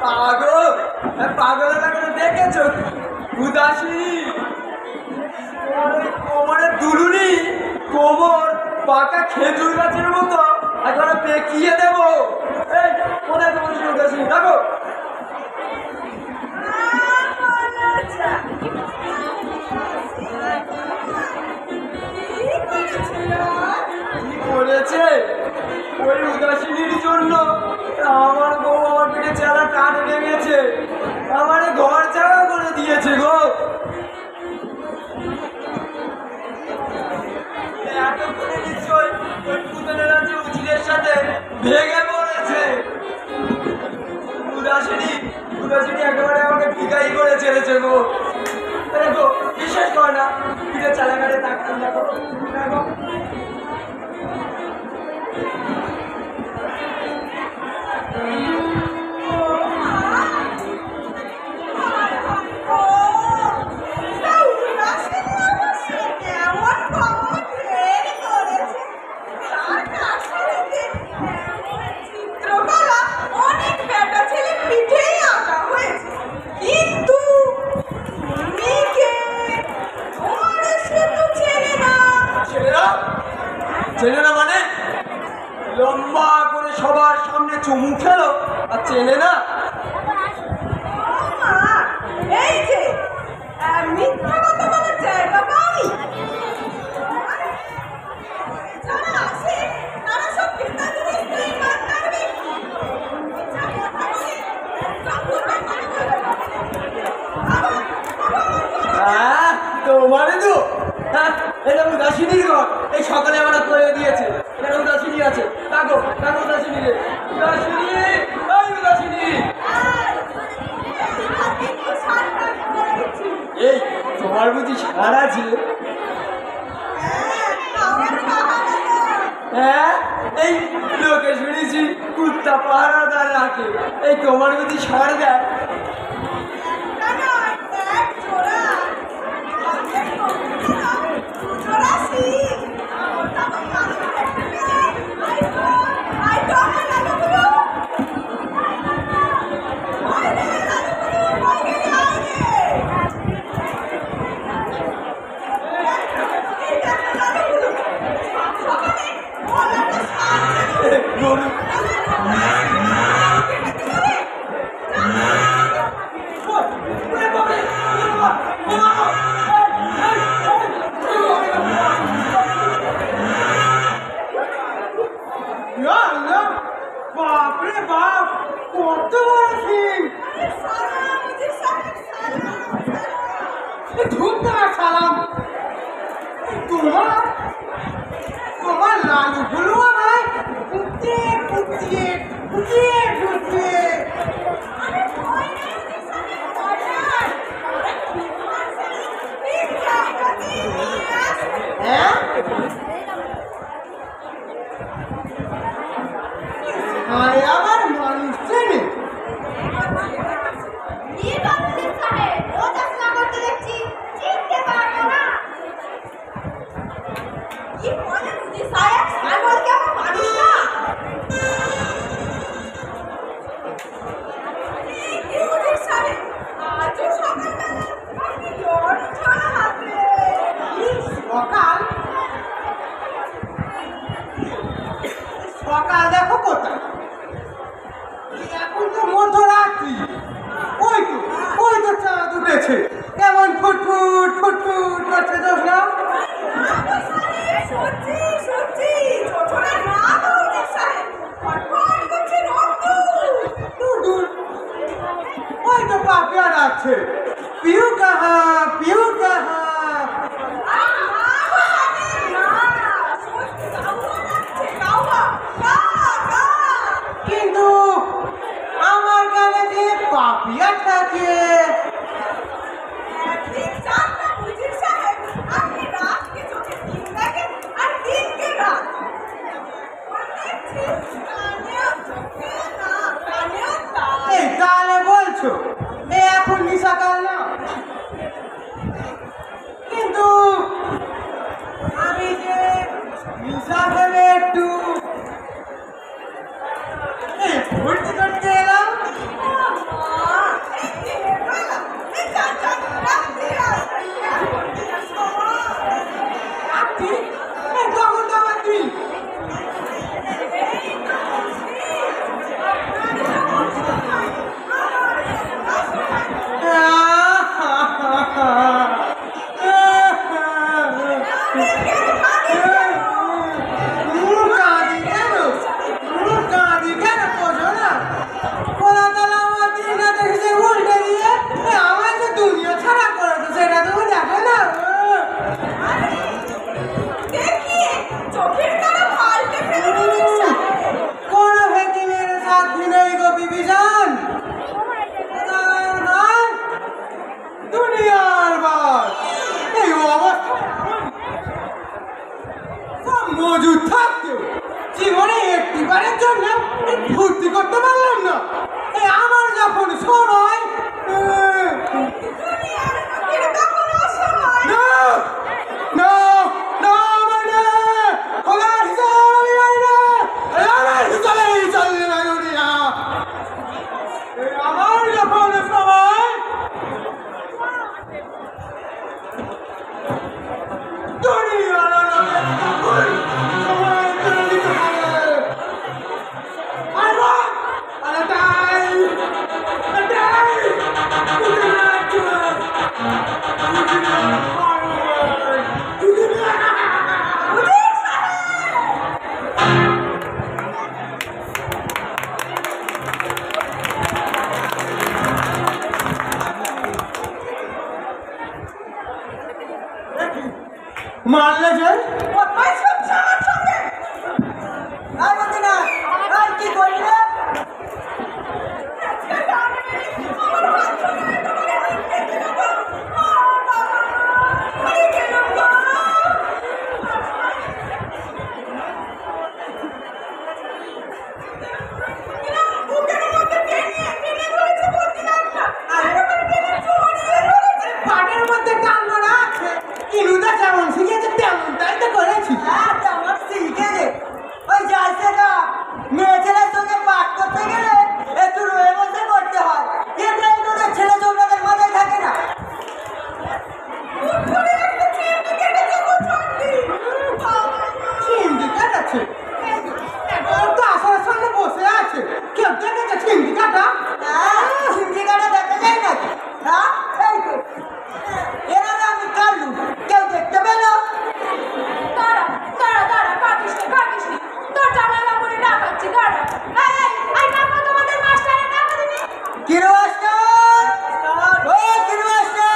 পাগল পাগলটা করে দেখেছো উদাসী কোমরে দুলুনি কোমর পাকা খেজুর গাছের মতো একবারে পেকিয়ে দেবো। এই কোথায় তোমার উদাসী দেখো বলেছে ওই উদাসীনির জন্য আমার বউ আমার পেটে চালা কাঠ লেগেছে, আমার ঘর জায়গা করে দিয়েছে গো। এতক্ষণে নিশ্চয় ওই পুতলেরা যে উজিরের সাথে ভেঙে পড়েছে। উদাসীনী একেবারে আমাকে বিদায়ী করে ছেড়েছে গো। দেখো বিশ্বাস করে না, পিঠে চালা কাটে থাকতাম দেখো দেখো চেনে না মানে লম্বা করে সবার সামনে চুমু খেলো আর চেনে না। এই যে মিথ্যা কথা বলার জায়গা পাওনি। যারা আসে তারা সব ক্রেতা জিনিস করবে। তোমারে তো এটা উদাসীনির ঘর। এই সকালে আমরা করে দিয়েছে এটা উদাসীনি আছে। তাকো তাকো উদাসীনি রে উদাসীনি ওই উদাসীনি। এই তোমার বুঝি সারা আছে? হ্যাঁ এই লোকে শুনেছি কুত্তা পাহারাদার রাখে, এই তোমার বুঝি সারা দেয়? বাপরে বাপ কত বড় সিং! ধুমতে না সালাম। তোমার লালু বলুয়া ভাই কুটিয়ে কুটিয়ে কুটিয়ে কুটিয়ে হ্যাঁ আরে আবার মানুষ চেনে সকাল দেখো কোথায়, এখন তো মধ্যরাত্রি। ওই তো চাঁদ উঠেছে, কেমন ফুটফুট ফুটফুট করছে দোষরা। ওই তো পাপিয়া ডাকছে, পিউ কাহা পিউ কাহা। কিন্তু আমার কানে যে পাপিয়া থাকে তাহলে বলছো এখন নিশাকাল না? কিন্তু আমি যে নিশা ভেবে একটু ঘুরতে ঘুরতে এলাম। কাছে নেই গো বিভীষণ, দুনিয়ার বাস এই অবস্থা মজুদ থাকতেও জীবনে একটিবারের জন্য ফুর্তি করতে পারলাম না। এই আমার যখন সময় আমার যখন সময় মারলে যে কি করলে পাটের মধ্যে টানবো না, কিনুটা যেমন শিখেছে তেমনটাই তো করেছি। তেমন শিখেছে ওই যাইছে না, মেয়ে ছেলের সঙ্গে পাঠ করতে গেলে একটু রয়ে বসে করতে হয়, এটাই তোদের ছেলে চৌরাদের মাথায় থাকে না। চিমটি কাটাচ্ছে তো আসার সামনে বসে আছে, কেউ দেখেছে চিমটি কাটা? চিমটি কাটা দেখা যায় নাকি? হ্যাঁ এই তো এরা আমি কাটলু, কেউ দেখতে পেল? দাঁড়া দাঁড়া দাঁড়া, কাটিস নি, তোর জামাই বাবুরে ডাকাচ্ছি, দাঁড়া। এই টাকা তোমাদের মাস্টারে টাকা দিবি? কিরো মাস্টার, ও কিরো মাস্টার,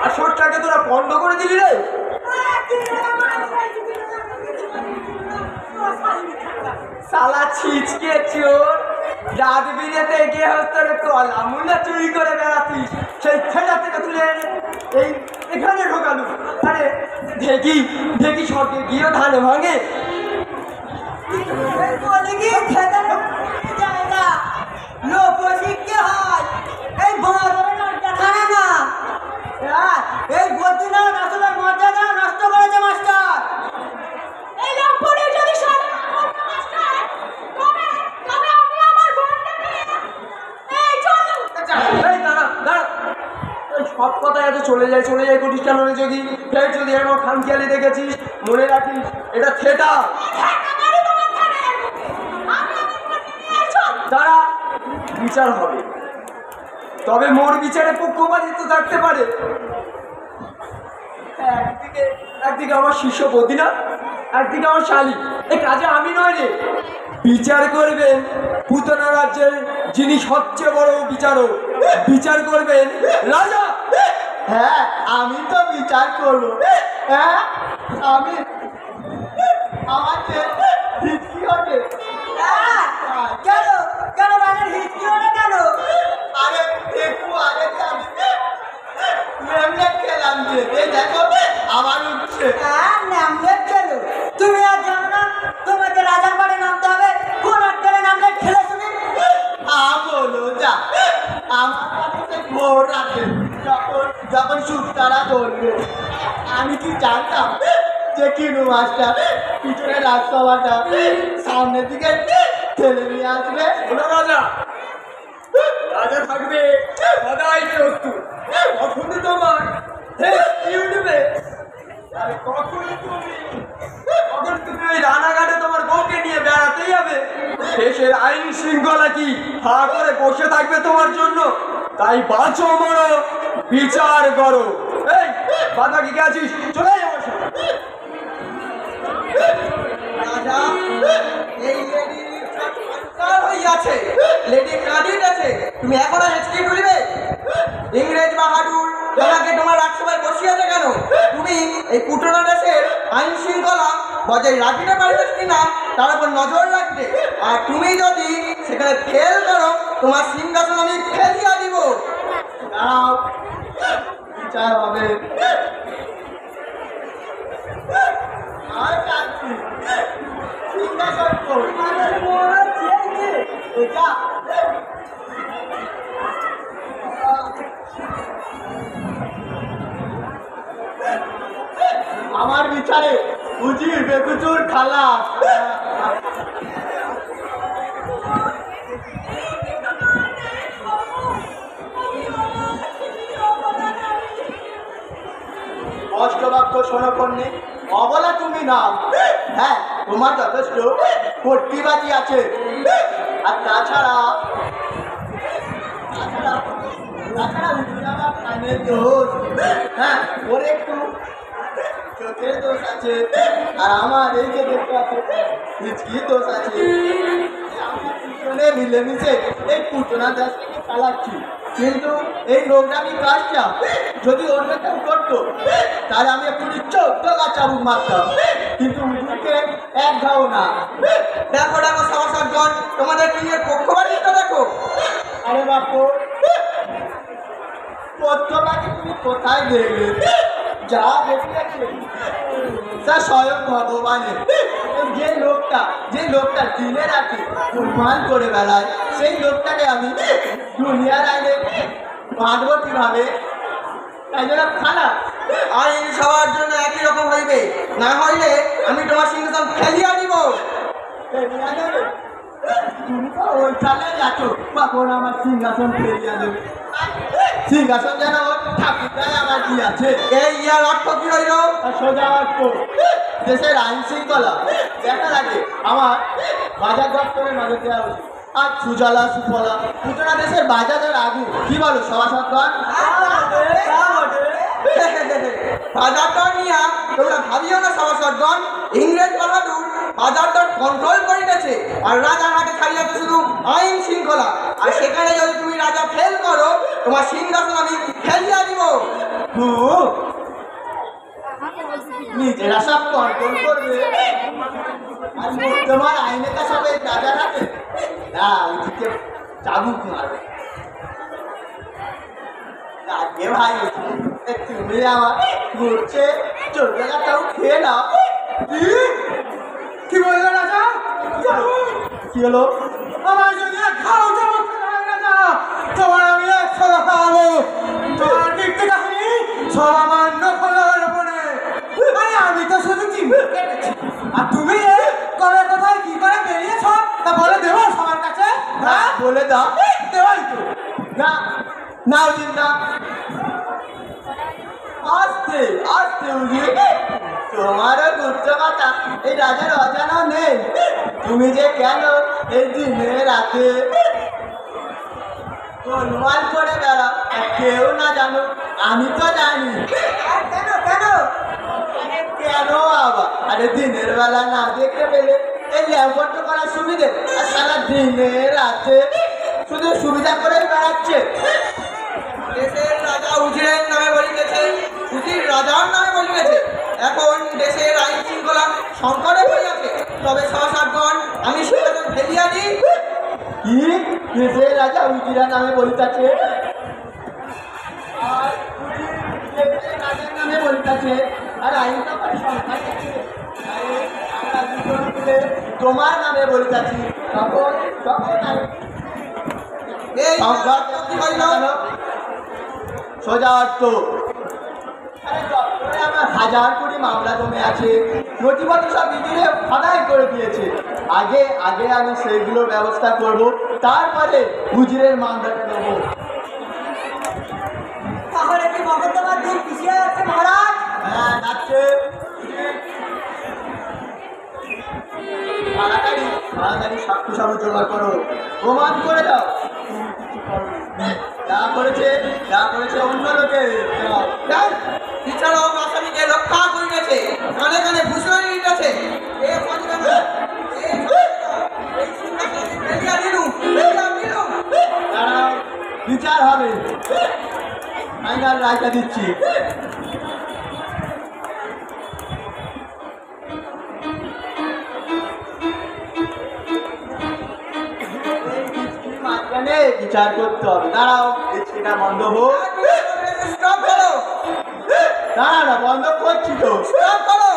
আসরটাকে তোরা বন্ধ করে দিলি রে। সালা ছিচকে চোর, রাজবীরেতে গিয়ে হচ্ছে কলা মুলা চুরি করে বেড়াতিস, সেই ছেলা থেকে তুলে এই এখানে ঢোকালু। আরে ঢেকি ঢেকি সরকে গিয়ে ধানে ভাঙে এই বদিনা আসলে মর্যাদা নষ্ট করেছে মাস্টার। এই লম্পটে যদি সারা মাস্টার তবে আমি আমার বোনকে নিয়ে এই চলো। এই দাঁড়া দাঁড়া, সব কথা এত চলে যায় প্রতিষ্ঠান হলে যদি ফের যদি এমন খামখেয়ালি দেখেছিস মনে রাখিস এটা থিয়েটার। দাঁড়া, বিচার হবে, তবে মোর বিচারে পক্ষপাতিত্ব থাকতে পারে। একদিকে আমার শিষ্য বদিনা, একদিকে আমার শালী, এই কাজে আমি নয় রে। বিচার করবেন পুতনা রাজ্যের যিনি সবচেয়ে বড় বিচারক, বিচার করবেন রাজা। হ্যাঁ আমি তো বিচার করব। হ্যাঁ আমি আমাকে হিচকি হবে কেন? কেন রাজার হিচকি হবে কেন? আরে একটু আগে আমি ন্যামলেট খেলাম যে, এই দেখো আমার উঠছে। হ্যাঁ ন্যামলেট খেলো? তুমি আর জানো না তোমাকে রাজার বাড়ি নামতে হবে? কোন আটকালে ন্যামলেট খেলে তুমি? বলো যা, আমার কাছে ভোর রাতে যখন সুতারা ধরবে আমি কি জানতাম যে কিনু মাস্টার পিছনে রাজসভাটা সামনের দিকে ঠেলে নিয়ে আসবে। রাজা রাজা থাকবে সদাই প্রস্তুত, কখনো তোমার উঠবে। আরে কখনো তুমি ওই রানাঘাটে তোমার বউকে নিয়ে বেড়াতে যাবে, দেশের আইন শৃঙ্খলা কি হা করে বসে থাকবে তোমার জন্য? তাই বাঁচো মরো বিচার করো। এই বাধা কি গেছিস, চলে যাবো। রাজা এই লেডি হইয়াছে, লেডি কার্ডিট আছে, তুমি এখনো হেঁচকি তুলিবে? ইংরেজ বাহাদুর তোমাকে তোমার রাজসভায় বসিয়েছে কেন? তুমি এই পুটনা দেশের আইন শৃঙ্খলা বজায় রাখিতে পারবে কিনা তার উপর নজর রাখবে। আর তুমি যদি সেখানে ফেল করো তোমার সিংহাসন আমি ফেলিয়া দিব। দাঁড়াও, বিচার হবে। আর কাঁদছি, সিংহাসন কই? এটা আমার বিচারে উজির বেকুচুর খালাস। কষ্ট বাক্য শোনো কন্যে, অবলা তুমি না। হ্যাঁ, তোমার যথেষ্ট কর্তৃবাদী আছে। আর তাছাড়া আমার কানের দোষ, হ্যাঁ ওর একটু চোখের দোষ আছে। আর আমার এই যে দেখতে আছে হিচকির দোষ আছে। আমরা দুজনে মিলেমিশে এই পুটনা দাসটাকে চালাচ্ছি। কিন্তু এই নোংরামি কাজটা যদি অন্য কেউ করতো তাহলে আমি একটু চোদ্দ গা চাবুক মারতাম, কিন্তু উজুরকে এক ঘাও না। দেখো দেখো সভাসদগণ, তোমাদের কিনের পক্ষপাতিত্ব দেখো। আরে বাপু, পক্ষপাতি তুমি কোথায় দেখবে? যা দেখিয়েছে তা স্বয়ং ভগবানের। যে লোকটা দিনে রাতে প্রমাণ করে বেড়ায়, সেই লোকটাকে আমি দুনিয়ার আইনে বাঁধবো কিভাবে? তাই জন্য খারাপ আইন সবার জন্য একই রকম হইবে, না হইলে আমি তোমার সিংহাসন ফেলিয়া দিব। তুমি তো ওই চালে যাচ্ছ, কখন আমার সিংহাসন ফেলিয়া দেবে? সিংহাসন যেন ঠাকুরটাই আমার কি আছে। এই ইয়ার অর্থ কি হইল? সোজা অর্থ দেশের আইন শৃঙ্খলা দেখা লাগে আমার বাজার দপ্তরে নজর দেওয়া উচিত। আর সুজলা সুফলা পুটনা দেশের বাজারের আগু, কি বলো সভাসদগণ? বাজার দর নিয়ে তোমরা ভাবিও না সভাসদগণ। ইংরেজ বাহাদুর বাজার দর কন্ট্রোল করে গেছে, আর রাজার হাতে ছাড়িয়েছে শুধু আইন শৃঙ্খলা। আর সেখানে যদি তুমি রাজা ফেল করো তোমার সিংহাসন আমি ফেলিয়া দিব। নিজেরা সব কন্ট্রোল করবে আর তোমার আইনে তা সব এই রাজার হাতে। না, ওইদিকে চাবুক মারবে। আগে ভাই তুমি আমার ঘুরছে চোদ্দ টাকাও খেয়ে নাও। কি বললো রাজা? কি হলো? আমার যদি খাও চাবুক রাজা, তোমার আমি 100 খাওয়াবো। তোমার কীর্তি কাহিনী সব আমার নকলের উপরে। আরে আমি তো শুধু চিন্তা কেটেছি, আর তুমি কবে কোথায় কি করে বেরিয়েছ তা বলে দেবো সবার কাছে? হ্যাঁ বলে দাও। দেওয়াই তো না না উচিত না। আস্তে আস্তে উজি, তোমারও গুচ্ছ কথা এই রাজার অজানা নেই। তুমি যে কেন এই দিনে রাতে গোলমাল করে বেড়াও আর কেউ না জানো, আমি তো জানি। কেন কেন কেন আবার? আরে দিনের বেলা না দেখতে পেলে এই ল্যাম্পট করার সুবিধে, আর সারা দিনে রাতে শুধু সুবিধা করেই বেড়াচ্ছে। দেশের রাজা উজিরের নামে বলিতেছে, উজির রাজার নামে বলিতেছে। এখন দেশের আইন শৃঙ্খলা সংকটে হইয়াছে। তবে সহসাদগণ আমি সিংহাসন ফেলিয়া দিই। কি দেশের রাজা উজিরা নামে বলিতেছে আর দেশের রাজার নামে বলিতেছে, আর আইন তো সংখ্যায় আছে। আমরা দুজন মিলে তোমার নামে বলিতেছি, তখন তখন এই সংঘাত কি হইল? সোজা অর্থ আমার 1000 কোটি মামলা জমে আছে, নথিপত্র সব ইজিরে ফাদাই করে দিয়েছে। আগে আগে আমি সেইগুলোর ব্যবস্থা করব, তারপরে গুজরের মামলাটা নেব। তাহলে কি মহত্তমার দিন পিছিয়ে যাচ্ছে মহারাজ? হ্যাঁ যাচ্ছে। তাড়াতাড়ি তাড়াতাড়ি সাক্ষ্য সব জোগাড় করো, প্রমাণ করে দাও যা করেছে অন্য লোকে। এছাড়াও আসামিকে রক্ষা করিতেছে, কানে কানে ভূষণ নিতেছে। বিচার হবে, ফাইনাল রায়টা দিচ্ছি। বিচার করতে হবে। দাঁড়াও, দেখছিটা বন্ধ হোক। স্টপ করো, দাঁড়া না, বন্ধ করছি তো। স্টপ করো।